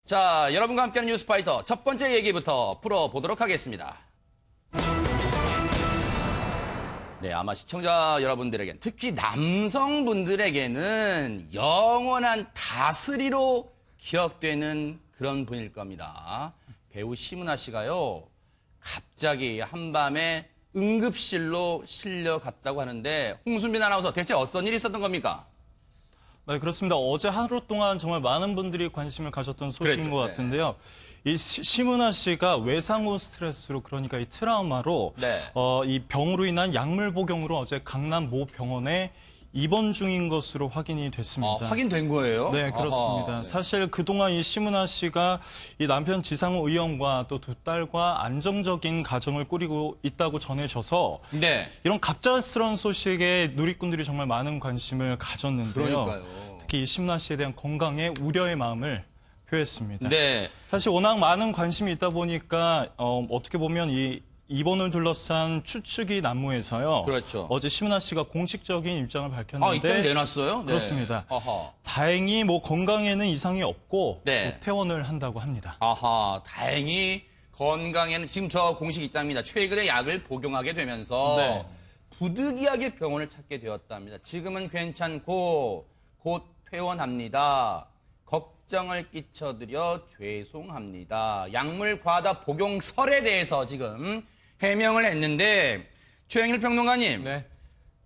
자, 여러분과 함께하는 뉴스파이터 첫 번째 얘기부터 풀어보도록 하겠습니다. 네, 아마 시청자 여러분들에겐, 특히 남성분들에게는 영원한 다스리로 기억되는 그런 분일 겁니다. 배우 심은하 씨가요, 갑자기 한밤에 응급실로 실려갔다고 하는데, 홍순빈 아나운서, 대체 어떤 일이 있었던 겁니까? 네, 그렇습니다. 어제 하루 동안 정말 많은 분들이 관심을 가졌던 소식인 그랬죠. 것 같은데요. 이 심은하 씨가 외상 후 스트레스로, 그러니까 이 트라우마로 이 병으로 인한 약물 복용으로 어제 강남 모 병원에 입원 중인 것으로 확인이 됐습니다. 확인된 거예요? 네, 그렇습니다. 아하, 네. 사실 그동안 이 심은하 씨가 이 남편 지상우 의원과 또 두 딸과 안정적인 가정을 꾸리고 있다고 전해져서 네. 이런 갑작스러운 소식에 누리꾼들이 정말 많은 관심을 가졌는데요. 그러니까요. 특히 이 심은하 씨에 대한 건강에 우려의 마음을 표했습니다. 네. 사실 워낙 많은 관심이 있다 보니까 어떻게 보면 이 입원을 둘러싼 추측이 난무해서요. 그렇죠. 어제 심은하 씨가 공식적인 입장을 밝혔는데 입장 내놨어요? 네. 그렇습니다. 아하. 다행히 뭐 건강에는 이상이 없고 네. 또 퇴원을 한다고 합니다. 아하, 다행히 건강에는 지금 저 공식 입장입니다. 최근에 약을 복용하게 되면서 네. 부득이하게 병원을 찾게 되었답니다. 지금은 괜찮고 곧 퇴원합니다. 걱정을 끼쳐드려 죄송합니다. 약물 과다 복용설에 대해서 지금 해명을 했는데 최영일 평론가님. 네.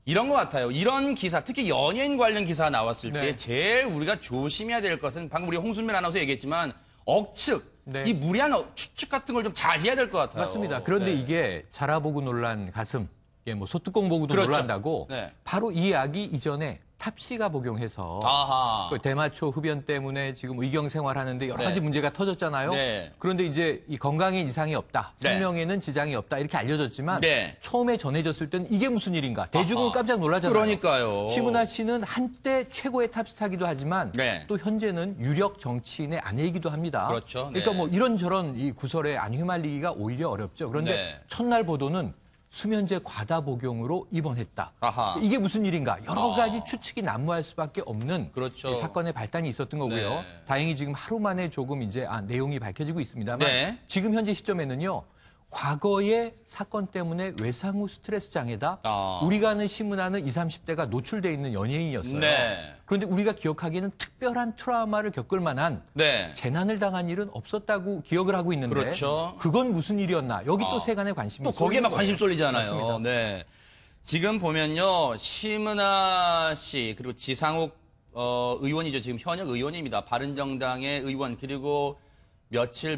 이런 것 같아요. 이런 기사, 특히 연예인 관련 기사가 나왔을 때 네. 제일 우리가 조심해야 될 것은 방금 우리 홍순민 아나운서 얘기했지만 억측, 네. 이 무리한 추측 같은 걸 좀 자제해야 될 것 같아요. 맞습니다. 그런데 네. 이게 자라보고 놀란 가슴, 이게 뭐 소뚜껑 보고도 그렇죠. 놀란다고 네. 바로 이 약이 이전에 탑씨가 복용해서 아하. 그 대마초 흡연 때문에 지금 의경 생활하는데 여러 네. 가지 문제가 터졌잖아요. 네. 그런데 이제 이 건강에 이상이 없다, 네. 생명에는 지장이 없다 이렇게 알려졌지만 네. 처음에 전해졌을 때는 이게 무슨 일인가? 대중은 아하. 깜짝 놀라잖아요. 그러니까요. 심은하 씨는 한때 최고의 탑스타기도 하지만 네. 또 현재는 유력 정치인의 아내이기도 합니다. 그렇죠. 그러니까 네. 뭐 이런저런 이 구설에 안 휘말리기가 오히려 어렵죠. 그런데 네. 첫날 보도는 수면제 과다 복용으로 입원했다. 아하. 이게 무슨 일인가? 여러 가지 추측이 난무할 수밖에 없는 그렇죠. 이 사건의 발단이 있었던 거고요. 네. 다행히 지금 하루 만에 조금 이제 내용이 밝혀지고 있습니다만 네. 지금 현재 시점에는요. 과거의 사건 때문에 외상 후 스트레스 장애다. 우리가 아는 심은하는 20, 30대가 노출돼 있는 연예인이었어요. 네. 그런데 우리가 기억하기에는 특별한 트라우마를 겪을 만한 네. 재난을 당한 일은 없었다고 기억을 하고 있는데 그렇죠. 그건 무슨 일이었나? 여기 또 세간의 관심이 또 거기에 막 관심 쏠리잖아요. 맞습니다. 네. 지금 보면요. 심은하 씨 그리고 지상욱 의원이죠. 지금 현역 의원입니다. 바른정당의 의원. 그리고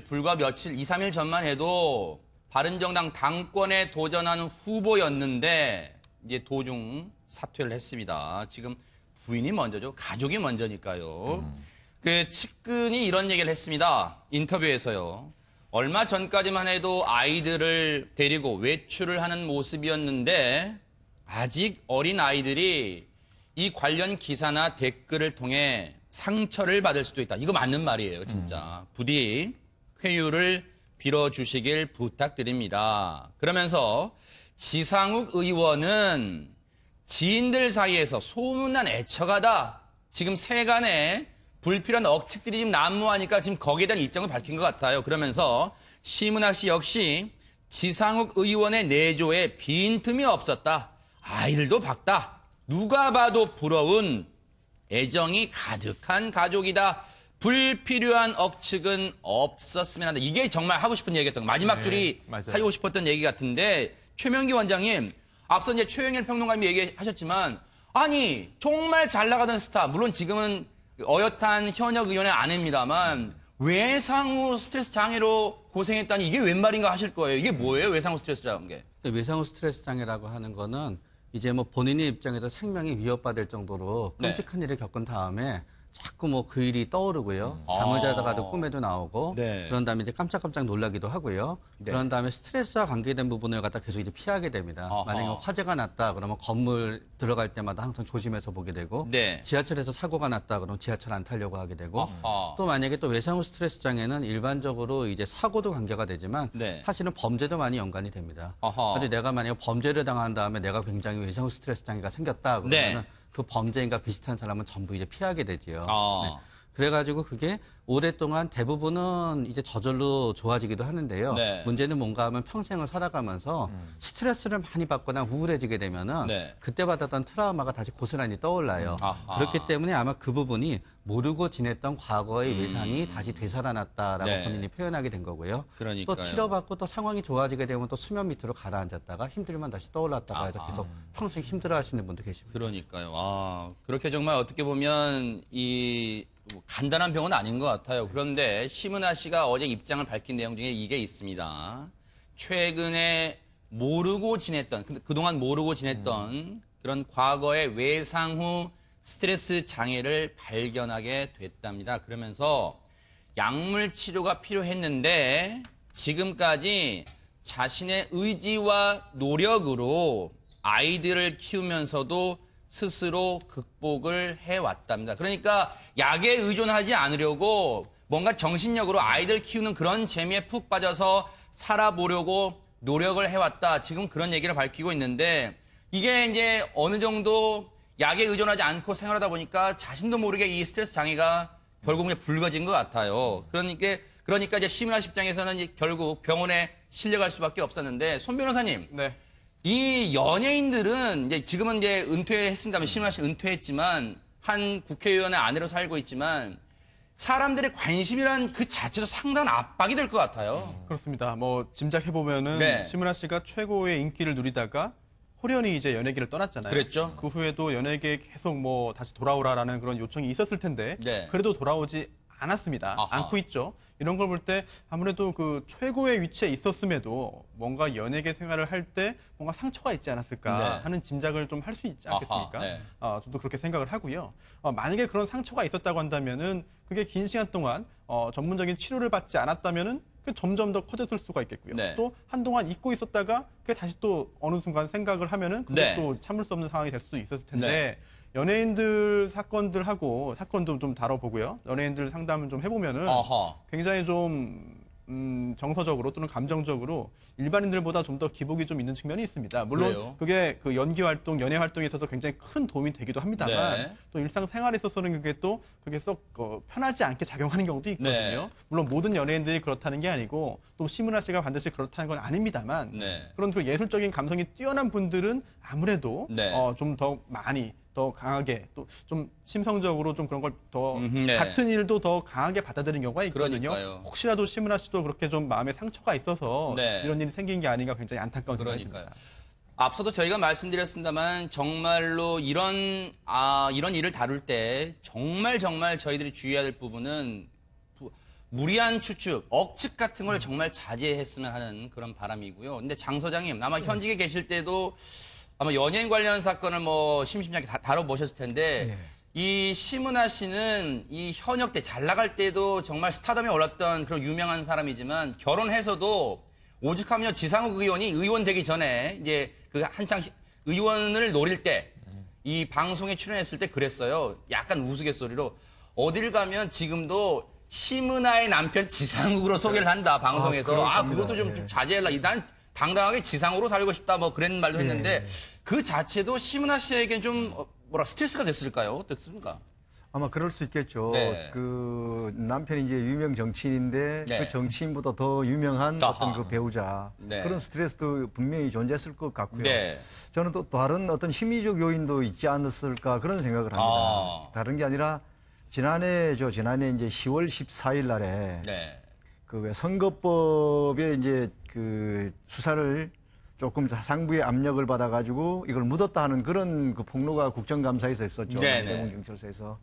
불과 며칠, 2, 3일 전만 해도 바른정당 당권에 도전하는 후보였는데 이제 도중 사퇴를 했습니다. 지금 부인이 먼저죠. 가족이 먼저니까요. 그 측근이 이런 얘기를 했습니다. 인터뷰에서요. 얼마 전까지만 해도 아이들을 데리고 외출을 하는 모습이었는데 아직 어린 아이들이 이 관련 기사나 댓글을 통해 상처를 받을 수도 있다. 이거 맞는 말이에요, 진짜. 부디 쾌유를 빌어주시길 부탁드립니다. 그러면서 지상욱 의원은 지인들 사이에서 소문난 애처가다. 지금 세간에 불필요한 억측들이 지금 난무하니까 지금 거기에 대한 입장을 밝힌 것 같아요. 그러면서 심은하 씨 역시 지상욱 의원의 내조에 빈틈이 없었다. 아이들도 밝다. 누가 봐도 부러운 애정이 가득한 가족이다. 불필요한 억측은 없었으면 한다. 이게 정말 하고 싶은 얘기였던 마지막 네, 줄이 맞아요. 하고 싶었던 얘기 같은데 최명기 원장님 앞서 이제 최영일 평론가님이 얘기하셨지만 아니 정말 잘 나가던 스타 물론 지금은 어엿한 현역 의원의 아내입니다만 외상 후 스트레스 장애로 고생했다니 이게 웬 말인가 하실 거예요. 이게 뭐예요? 외상 후 스트레스 장애. 외상 후 스트레스 장애라고 하는 거는 이제 뭐 본인의 입장에서 생명이 위협받을 정도로 끔찍한 일을 겪은 다음에 자꾸 뭐 그 일이 떠오르고요. 잠을 자다가도 꿈에도 나오고 네. 그런 다음에 이제 깜짝깜짝 놀라기도 하고요. 네. 그런 다음에 스트레스와 관계된 부분을 갖다 계속 이제 피하게 됩니다. 아하. 만약에 화재가 났다 그러면 건물 들어갈 때마다 항상 조심해서 보게 되고 네. 지하철에서 사고가 났다 그러면 지하철 안 타려고 하게 되고 아하. 또 만약에 또 외상 후 스트레스 장애는 일반적으로 이제 사고도 관계가 되지만 네. 사실은 범죄도 많이 연관이 됩니다. 아하. 근데 내가 만약에 범죄를 당한 다음에 내가 굉장히 외상 후 스트레스 장애가 생겼다 그러면 네. 그 범죄인과 비슷한 사람은 전부 이제 피하게 되지요. 아. 네. 그래가지고 그게 오랫동안 대부분은 이제 저절로 좋아지기도 하는데요. 네. 문제는 뭔가 하면 평생을 살아가면서 스트레스를 많이 받거나 우울해지게 되면은 네. 그때 받았던 트라우마가 다시 고스란히 떠올라요. 아하. 그렇기 때문에 아마 그 부분이 모르고 지냈던 과거의 외상이 다시 되살아났다라고 네. 본인이 표현하게 된 거고요. 그러니까요. 또 치료받고 또 상황이 좋아지게 되면 또 수면 밑으로 가라앉았다가 힘들면 다시 떠올랐다가 해서 계속 평생 힘들어하시는 분도 계십니다. 그러니까요. 아, 그렇게 정말 어떻게 보면 뭐 간단한 병은 아닌 것 같아요. 그런데 심은하 씨가 어제 입장을 밝힌 내용 중에 이게 있습니다. 최근에 모르고 지냈던, 그동안 모르고 지냈던 그런 과거의 외상 후 스트레스 장애를 발견하게 됐답니다. 그러면서 약물 치료가 필요했는데 지금까지 자신의 의지와 노력으로 아이들을 키우면서도 스스로 극복을 해왔답니다. 그러니까 약에 의존하지 않으려고 뭔가 정신력으로 아이들 키우는 그런 재미에 푹 빠져서 살아보려고 노력을 해왔다. 지금 그런 얘기를 밝히고 있는데 이게 이제 어느 정도 약에 의존하지 않고 생활하다 보니까 자신도 모르게 이 스트레스 장애가 결국 이제 불거진 것 같아요. 그러니까 이제 심은하 씨 입장에서는 이제 결국 병원에 실려갈 수밖에 없었는데 손 변호사님. 네. 이 연예인들은 이제 지금은 이제 은퇴했습니다만 심은하 씨 은퇴했지만 한 국회의원의 아내로 살고 있지만 사람들의 관심이란 그 자체도 상당한 압박이 될 것 같아요. 그렇습니다. 뭐 짐작해보면은 네. 심은하 씨가 최고의 인기를 누리다가 호련히 이제 연예계를 떠났잖아요. 그랬죠. 그 후에도 연예계에 계속 뭐 다시 돌아오라라는 그런 요청이 있었을 텐데 네. 그래도 돌아오지 않았습니다. 아하. 않고 있죠. 이런 걸 볼 때 아무래도 그 최고의 위치에 있었음에도 뭔가 연예계 생활을 할 때 뭔가 상처가 있지 않았을까 네. 하는 짐작을 좀 할 수 있지 않겠습니까? 아하, 네. 저도 그렇게 생각을 하고요. 만약에 그런 상처가 있었다고 한다면은 그게 긴 시간 동안 전문적인 치료를 받지 않았다면은 그 점점 더 커졌을 수가 있겠고요. 네. 또 한동안 잊고 있었다가 그게 다시 또 어느 순간 생각을 하면은 그게 네. 또 참을 수 없는 상황이 될 수도 있었을 텐데 연예인들 사건들하고 사건도 좀 다뤄보고요. 연예인들 상담을 좀 해보면은 어허. 굉장히 좀 정서적으로 또는 감정적으로 일반인들보다 좀 더 기복이 좀 있는 측면이 있습니다. 물론 그래요? 그게 그 연기 활동, 연예 활동에 있어서 굉장히 큰 도움이 되기도 합니다만 네. 또 일상 생활에 있어서는 그게 썩 편하지 않게 작용하는 경우도 있거든요. 네. 물론 모든 연예인들이 그렇다는 게 아니고 또 심은하 씨가 반드시 그렇다는 건 아닙니다만 네. 그런 그 예술적인 감성이 뛰어난 분들은 아무래도 네. 좀 더 많이 더 강하게 또 좀 심성적으로 좀 그런 걸 더 네. 같은 일도 더 강하게 받아들이는 경우가 있거든요. 그러니까요. 혹시라도 심은하 씨도 그렇게 좀 마음에 상처가 있어서 네. 이런 일이 생긴 게 아닌가 굉장히 안타까운 생각이 그러니까요. 듭니다. 앞서도 저희가 말씀드렸습니다만 정말로 이런 일을 다룰 때 정말 저희들이 주의해야 될 부분은 무리한 추측, 억측 같은 걸 정말 자제했으면 하는 그런 바람이고요. 근데 장 소장님, 아마 현직에 계실 때도 아마 연예인 관련 사건을 뭐 심심찮게 다뤄보셨을 텐데 이 심은하 씨는 이 현역 때 잘 나갈 때도 정말 스타덤에 올랐던 그런 유명한 사람이지만 결혼해서도 오죽하면 지상욱 의원이 의원 되기 전에 이제 그 한창 의원을 노릴 때 이 방송에 출연했을 때 그랬어요. 약간 우스갯소리로 어딜 가면 지금도 심은하의 남편 지상욱으로 소개를 한다 방송에서 그것도 좀 자제해라. 난 당당하게 지상으로 살고 싶다 뭐 그런 말도 했는데 그 자체도 심은하 씨에겐 좀 스트레스가 됐을까요? 어땠습니까? 아마 그럴 수 있겠죠. 네. 그 남편이 이제 유명 정치인인데 네. 그 정치인보다 더 유명한 아하. 어떤 그 배우자 네. 그런 스트레스도 분명히 존재했을 것 같고요. 네. 저는 또 다른 어떤 심리적 요인도 있지 않았을까 그런 생각을 합니다. 다른 게 아니라 지난해 이제 10월 14일 날에 네. 그 왜 선거법에 이제 그 수사를 조금 상부의 압력을 받아가지고 이걸 묻었다 하는 그런 그 폭로가 국정감사에서 있었죠. 네네. 경찰서에서.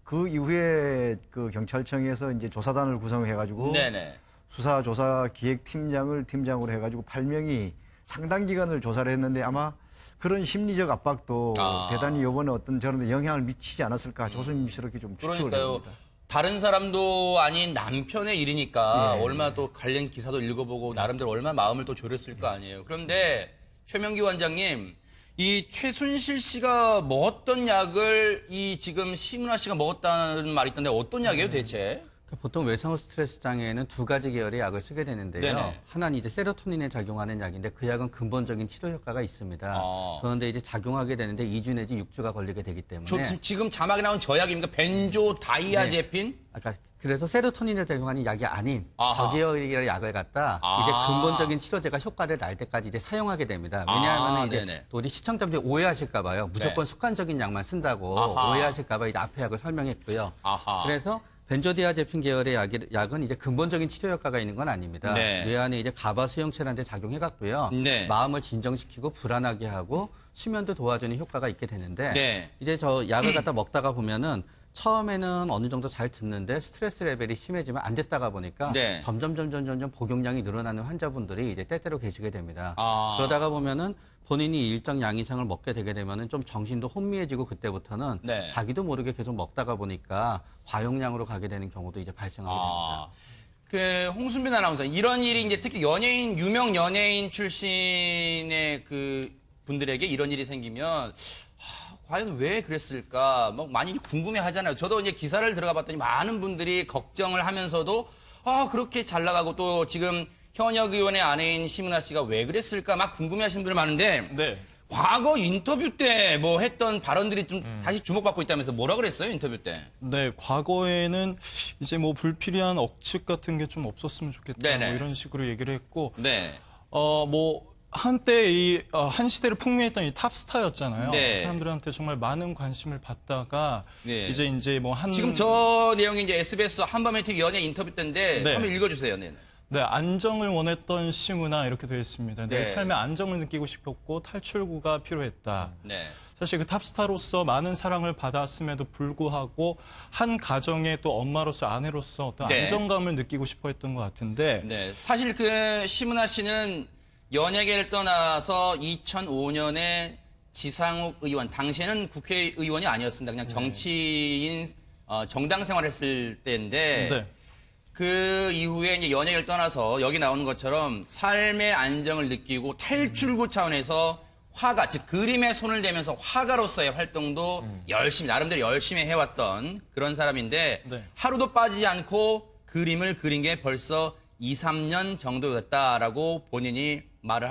그 이후에 그 경찰청에서 이제 조사단을 구성해가지고 네네. 수사조사기획팀장을 팀장으로 해가지고 8명이 상당 기간을 조사를 했는데 아마 그런 심리적 압박도 대단히 이번에 어떤 저런 데 영향을 미치지 않았을까 조심스럽게 좀 추측을 그러니까요. 해봅니다. 다른 사람도 아닌 남편의 일이니까 얼마나 또 관련 기사도 읽어보고 나름대로 얼마나 마음을 또 졸였을 거 아니에요. 그런데 최명기 원장님, 이 최순실 씨가 먹었던 약을 이 지금 심은하 씨가 먹었다는 말이 있던데 어떤 약이에요 대체? 보통 외상후 스트레스 장애에는 두 가지 계열의 약을 쓰게 되는데요. 네네. 하나는 이제 세로토닌에 작용하는 약인데 그 약은 근본적인 치료 효과가 있습니다. 그런데 이제 작용하게 되는데 2주 내지 6주가 걸리게 되기 때문에 지금 자막에 나온 저 약입니까? 벤조다이아제핀? 아까 그래서 세로토닌에 작용하는 약이 아닌 아하. 저계열의 약을 갖다 이제 근본적인 치료제가 효과를 날 때까지 이제 사용하게 됩니다. 왜냐하면 이제 네네. 또 우리 시청자분들이 오해하실까 봐요. 무조건 네. 습관적인 약만 쓴다고 아하. 오해하실까 봐 이제 앞에 약을 설명했고요. 아하. 그래서 벤조디아제핀 계열의 약은 이제 근본적인 치료 효과가 있는 건 아닙니다. 네. 뇌 안에 이제 가바 수용체라는 데 작용해갖고요. 네. 마음을 진정시키고 불안하게 하고 수면도 도와주는 효과가 있게 되는데 네. 이제 저 약을 갖다 먹다가 보면은 처음에는 어느 정도 잘 듣는데 스트레스 레벨이 심해지면 안 됐다가 보니까 네. 점점 복용량이 늘어나는 환자분들이 이제 때때로 계시게 됩니다. 아. 그러다가 보면은 본인이 일정 양 이상을 먹게 되게 되면은 좀 정신도 혼미해지고 그때부터는 네. 자기도 모르게 계속 먹다가 보니까 과용량으로 가게 되는 경우도 이제 발생하게 됩니다. 그 홍순빈 아나운서 이런 일이 이제 특히 유명 연예인 출신의 그 분들에게 이런 일이 생기면 과연 왜 그랬을까? 뭐 많이 궁금해 하잖아요. 저도 이제 기사를 들어가 봤더니 많은 분들이 걱정을 하면서도 그렇게 잘 나가고 또 지금 현역 의원의 아내인 심은하 씨가 왜 그랬을까 막 궁금해 하시는 분들 많은데 네. 과거 인터뷰 때 뭐 했던 발언들이 좀 다시 주목받고 있다면서 뭐라 그랬어요? 인터뷰 때. 네, 과거에는 이제 뭐 불필요한 억측 같은 게 좀 없었으면 좋겠다. 네네. 뭐 이런 식으로 얘기를 했고, 네. 뭐 한때 한 시대를 풍미했던 이 탑스타였잖아요. 네. 사람들한테 정말 많은 관심을 받다가 네. 이제 뭐 지금 저 내용이 이제 SBS 한밤의 TV 연예 인터뷰 때인데 네. 한번 읽어주세요. 네. 네, 안정을 원했던 심은하 이렇게 되어 있습니다. 내 네. 삶의 안정을 느끼고 싶었고 탈출구가 필요했다. 네. 사실 그 탑스타로서 많은 사랑을 받았음에도 불구하고 한 가정의 또 엄마로서 아내로서 어떤 네. 안정감을 느끼고 싶어 했던 것 같은데 네. 사실 그 심은하 씨는 연예계를 떠나서 2005년에 지상욱 의원, 당시에는 국회의원이 아니었습니다. 그냥 정치인, 정당 생활했을 때인데 네. 그 이후에 이제 연예계를 떠나서 여기 나오는 것처럼 삶의 안정을 느끼고 탈출구 차원에서 화가, 즉 그림에 손을 대면서 화가로서의 활동도 나름대로 열심히 해왔던 그런 사람인데 네. 하루도 빠지지 않고 그림을 그린 게 벌써 2, 3년 정도였다라고 본인이 말을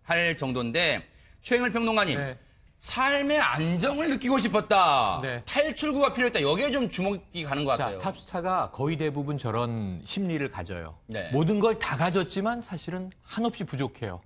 할 정도인데 최영일 평론가님, 네. 삶의 안정을 느끼고 싶었다. 네. 탈출구가 필요했다. 여기에 좀 주목이 가는 것 자, 같아요. 탑스타가 거의 대부분 저런 심리를 가져요. 네. 모든 걸 다 가졌지만 사실은 한없이 부족해요.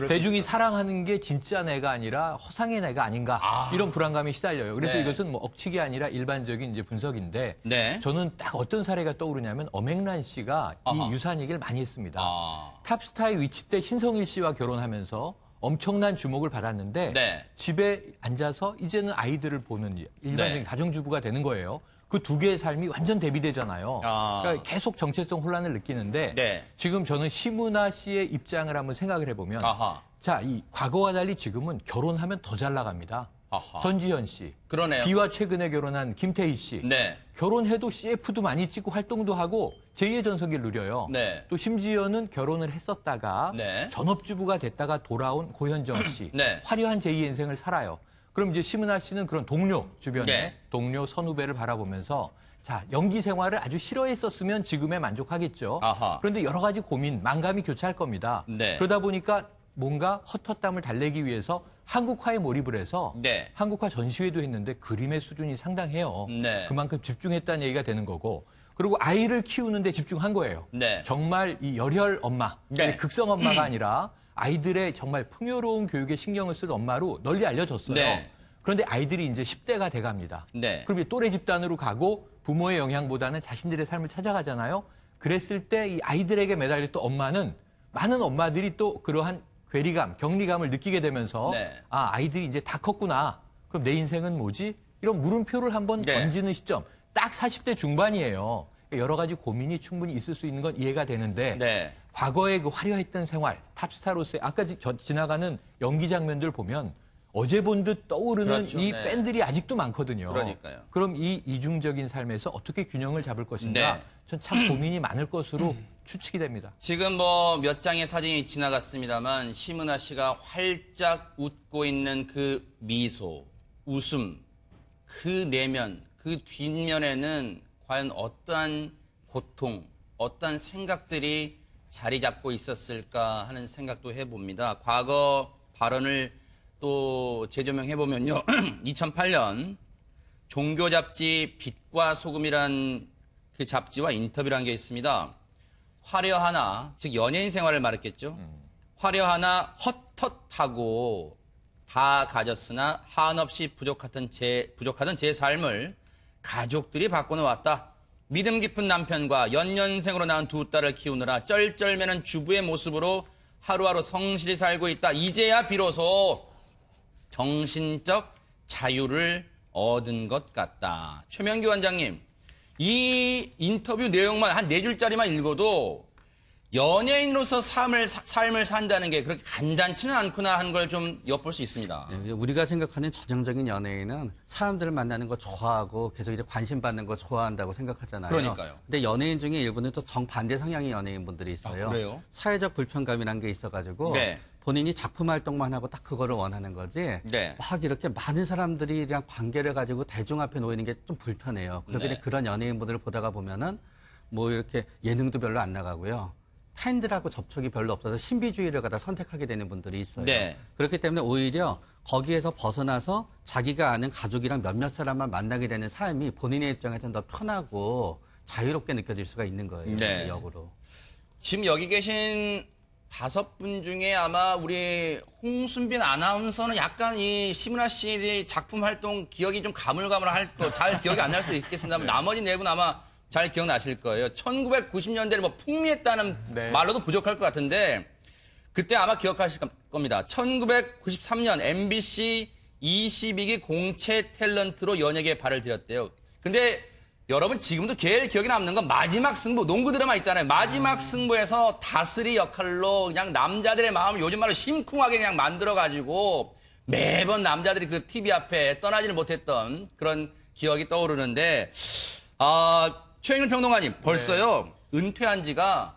대중이 사랑하는 게 진짜 내가 아니라 허상의 내가 아닌가 이런 불안감이 시달려요. 그래서 네. 이것은 뭐 억측이 아니라 일반적인 이제 분석인데 네. 저는 딱 어떤 사례가 떠오르냐면 엄앵란 씨가 아하. 이 유사한 얘기를 많이 했습니다. 아. 탑스타의 위치 때 신성일 씨와 결혼하면서 엄청난 주목을 받았는데 네. 집에 앉아서 이제는 아이들을 보는 일반적인 네. 가정주부가 되는 거예요. 그 두 개의 삶이 완전 대비되잖아요. 그러니까 계속 정체성 혼란을 느끼는데 네. 지금 저는 심은하 씨의 입장을 한번 생각을 해보면 아하. 자, 이 과거와 달리 지금은 결혼하면 더 잘 나갑니다. 아하. 전지현 씨, 그러네요. 비와 최근에 결혼한 김태희 씨, 네. 결혼해도 CF도 많이 찍고 활동도 하고 제2의 전성기를 누려요. 네. 또 심지어는 결혼을 했었다가 네. 전업주부가 됐다가 돌아온 고현정 씨, 네. 화려한 제2의 인생을 살아요. 그럼 이제 심은하 씨는 그런 동료 주변에 네. 동료 선후배를 바라보면서 자, 연기 생활을 아주 싫어했었으면 지금에 만족하겠죠. 아하. 그런데 여러 가지 고민, 만감이 교차할 겁니다. 네. 그러다 보니까 뭔가 헛헛담을 달래기 위해서 한국화에 몰입을 해서 네. 한국화 전시회도 했는데 그림의 수준이 상당해요. 네. 그만큼 집중했다는 얘기가 되는 거고 그리고 아이를 키우는데 집중한 거예요. 네. 정말 이 열혈 엄마, 네. 극성 엄마가 아니라 아이들의 정말 풍요로운 교육에 신경을 쓸 엄마로 널리 알려졌어요. 네. 그런데 아이들이 이제 10대가 돼갑니다. 네. 그럼 이제 또래 집단으로 가고 부모의 영향보다는 자신들의 삶을 찾아가잖아요. 그랬을 때 이 아이들에게 매달렸던 엄마는 많은 엄마들이 또 그러한 괴리감, 격리감을 느끼게 되면서 네. 아이들이 이제 다 컸구나. 그럼 내 인생은 뭐지? 이런 물음표를 한번 네. 던지는 시점. 딱 40대 중반이에요. 여러 가지 고민이 충분히 있을 수 있는 건 이해가 되는데 네. 과거에 그 화려했던 생활, 탑스타로서의 아까 지나가는 연기 장면들 보면 어제 본 듯 떠오르는 그렇죠. 이 네. 밴들이 아직도 많거든요. 그러니까요. 그럼 이 이중적인 삶에서 어떻게 균형을 잡을 것인가? 네. 전 참 고민이 많을 것으로 추측이 됩니다. 지금 뭐 몇 장의 사진이 지나갔습니다만 심은하 씨가 활짝 웃고 있는 그 미소, 웃음, 그 내면, 그 뒷면에는 과연 어떠한 고통, 어떤 생각들이 자리 잡고 있었을까 하는 생각도 해봅니다. 과거 발언을 또 재조명해보면요. 2008년 종교 잡지 빛과 소금이란 그 잡지와 인터뷰를 게 있습니다. 화려하나, 즉 연예인 생활을 말했겠죠. 화려하나 헛헛하고 다 가졌으나 한없이 부족하던 제 삶을 가족들이 바꿔놓았다. 믿음 깊은 남편과 연년생으로 낳은 두 딸을 키우느라 쩔쩔매는 주부의 모습으로 하루하루 성실히 살고 있다. 이제야 비로소 정신적 자유를 얻은 것 같다. 최명규 원장님, 이 인터뷰 내용만 한 4줄짜리만 읽어도 연예인으로서 삶을 산다는 게 그렇게 간단치는 않구나 하는 걸 좀 엿볼 수 있습니다. 네, 우리가 생각하는 전형적인 연예인은 사람들을 만나는 거 좋아하고 계속 이제 관심 받는 거 좋아한다고 생각하잖아요. 그러니까요. 근데 연예인 중에 일부는 또 정반대 성향의 연예인분들이 있어요. 아, 그래요? 사회적 불편감이라는 게 있어가지고 네. 본인이 작품 활동만 하고 딱 그거를 원하는 거지. 네. 막 이렇게 많은 사람들이랑 관계를 가지고 대중 앞에 놓이는 게 좀 불편해요. 그래서 네. 그런 연예인분들을 보다가 보면은 뭐 이렇게 예능도 별로 안 나가고요. 팬들하고 접촉이 별로 없어서 신비주의를 갖다 선택하게 되는 분들이 있어요. 네. 그렇기 때문에 오히려 거기에서 벗어나서 자기가 아는 가족이랑 몇몇 사람만 만나게 되는 삶이 본인의 입장에서는 더 편하고 자유롭게 느껴질 수가 있는 거예요. 네. 역으로. 지금 여기 계신 5분 중에 아마 우리 홍순빈 아나운서는 약간 이 심은하 씨의 작품 활동 기억이 좀 가물가물할 거, 잘 기억이 안 날 수도 있겠습니다만 나머지 4분 아마 잘 기억나실 거예요. 1990년대를 뭐 풍미했다는 네. 말로도 부족할 것 같은데 그때 아마 기억하실 겁니다. 1993년 MBC 22기 공채 탤런트로 연예계에 발을 들였대요. 근데 여러분 지금도 제일 기억에 남는 건 마지막 승부, 농구 드라마 있잖아요. 마지막 승부에서 다스리 역할로 그냥 남자들의 마음을 요즘 말로 심쿵하게 그냥 만들어가지고 매번 남자들이 그 TV 앞에 떠나지를 못했던 그런 기억이 떠오르는데 최영일 평론가님 벌써요 은퇴한 지가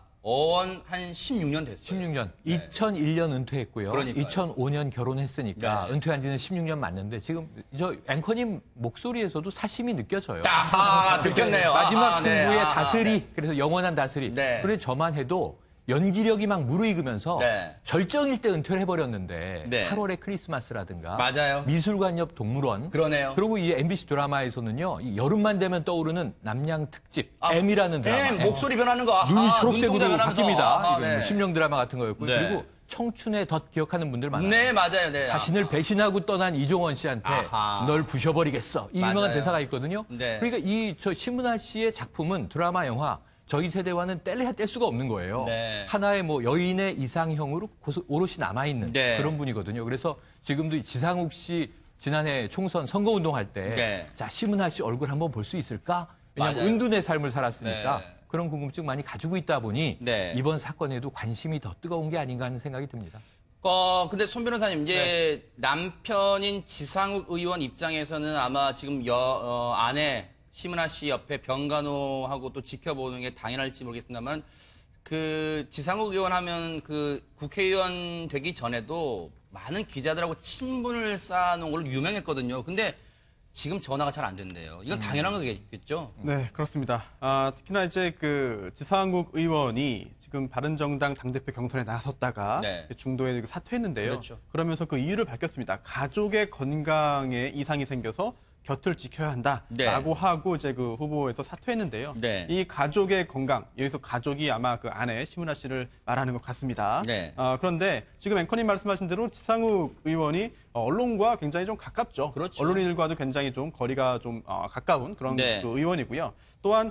한 16년 됐어요. 16년. 2001년 은퇴했고요. 그러니까요. 2005년 결혼했으니까 네. 은퇴한 지는 16년 맞는데 지금 저 앵커님 목소리에서도 사심이 느껴져요. 아하, 들켰네요. 마지막 아하, 네. 승부의 아하, 다스리. 네. 그래서 영원한 다스리. 네. 그런데 저만 해도 연기력이 막 무르익으면서 네. 절정일 때 은퇴를 해버렸는데 네. 8월의 크리스마스라든가 맞아요. 미술관 옆 동물원 그러네요. 그리고 이 MBC 드라마에서는요 이 여름만 되면 떠오르는 남양 특집 M이라는 드라마 목소리 변하는 거. 눈이 아하, 초록색으로 눈동자 변하면서. 바뀝니다. 아하, 이거 네. 뭐 심령 드라마 같은 거였고요. 네. 그리고 청춘의 덫 기억하는 분들 많아요. 네, 맞아요. 네. 자신을 배신하고 떠난 이종원 씨한테 아하. 널 부셔버리겠어. 이 유명한 맞아요. 대사가 있거든요. 네. 그러니까 저 심은하 씨의 작품은 드라마, 영화 저희 세대와는 뗄래야 뗄 수가 없는 거예요. 네. 하나의 뭐 여인의 이상형으로 오롯이 남아있는 네. 그런 분이거든요. 그래서 지금도 지상욱 씨 지난해 총선 선거운동할 때 네. 자, 심은하 씨 얼굴 한번 볼 수 있을까? 왜냐하면 맞아요. 은둔의 삶을 살았으니까 네. 그런 궁금증 많이 가지고 있다 보니 네. 이번 사건에도 관심이 더 뜨거운 게 아닌가 하는 생각이 듭니다. 근데 손 변호사님, 이제 남편인 지상욱 의원 입장에서는 아마 지금 아내 심은하 씨 옆에 병간호하고 또 지켜보는 게 당연할지 모르겠습니다만 그 지상욱 의원 하면 그 국회의원 되기 전에도 많은 기자들하고 친분을 쌓아놓은 걸로 유명했거든요. 근데 지금 전화가 잘 안 된대요. 이건 당연한 거겠죠? 네, 그렇습니다. 특히나 이제 그 지상욱 의원이 지금 바른정당 당대표 경선에 나섰다가 네. 중도에 사퇴했는데요. 그렇죠. 그러면서 그 이유를 밝혔습니다. 가족의 건강에 이상이 생겨서 곁을 지켜야 한다라고 네. 하고 이제 그 후보에서 사퇴했는데요. 네. 이 가족의 건강, 여기서 가족이 아마 그 아내 심은하 씨를 말하는 것 같습니다. 네. 그런데 지금 앵커님 말씀하신 대로 지상욱 의원이 언론과 굉장히 좀 가깝죠. 그렇죠. 언론인들과도 굉장히 좀 거리가 좀 가까운 그런 네. 그 의원이고요. 또한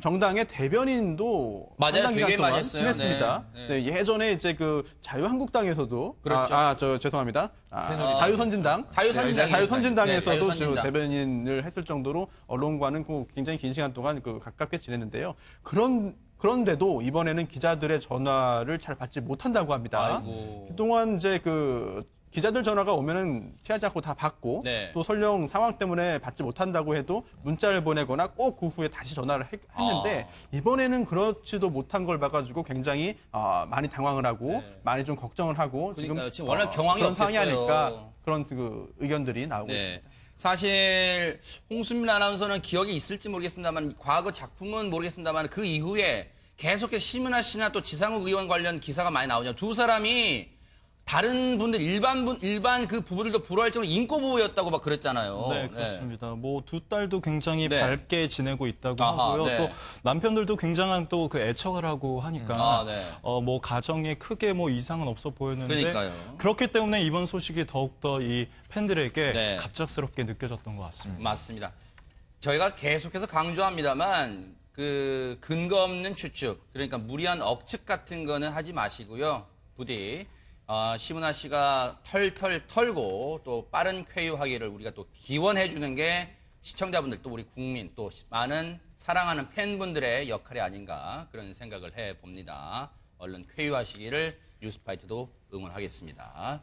정당의 대변인도 맞아요. 상당 기간 되게 많이 동안 했어요. 지냈습니다. 네. 네, 예전에 이제 그 자유한국당에서도 그렇죠. 죄송합니다. 새누리당. 자유선진당. 자유선진당이죠. 자유선진당에서도 네, 자유선진당. 대변인을 했을 정도로 언론과는 그 굉장히 긴 시간 동안 그 가깝게 지냈는데요. 그런데도 이번에는 기자들의 전화를 잘 받지 못한다고 합니다. 아이고. 그동안 이제 그 기자들 전화가 오면은 피하지 않고 다 받고 네. 또 설령 상황 때문에 받지 못한다고 해도 문자를 보내거나 꼭 그 후에 다시 전화를 했는데 이번에는 그렇지도 못한 걸 봐가지고 굉장히 많이 당황을 하고 네. 많이 좀 걱정을 하고 그러니까요. 지금 워낙 경황이 그런 상황이 없겠어요. 아닐까 그런 그 의견들이 나오고 네. 있습니다. 사실 홍수민 아나운서는 기억이 있을지 모르겠습니다만 과거 작품은 모르겠습니다만 그 이후에 계속해서 심은하 씨나 또 지상욱 의원 관련 기사가 많이 나오죠. 두 사람이 다른 분들 일반 그 부부들도 부러워할 정도로 인고 부부였다고 막 그랬잖아요. 네, 그렇습니다. 뭐 두 딸도 굉장히 네. 밝게 지내고 있다고 아하, 하고요. 네. 또 남편들도 굉장한 또 그 애척을 하고 하니까 네. 뭐 가정에 크게 뭐 이상은 없어 보였는데 그러니까요. 그렇기 때문에 이번 소식이 더욱더 이 팬들에게 네. 갑작스럽게 느껴졌던 것 같습니다. 맞습니다. 저희가 계속해서 강조합니다만 그 근거 없는 추측, 그러니까 무리한 억측 같은 거는 하지 마시고요. 부디 심은하 씨가 털털 털고 또 빠른 쾌유하기를 우리가 또 기원해 주는 게 시청자분들 또 우리 국민 또 많은 사랑하는 팬분들의 역할이 아닌가 그런 생각을 해 봅니다. 얼른 쾌유하시기를 뉴스파이트도 응원하겠습니다.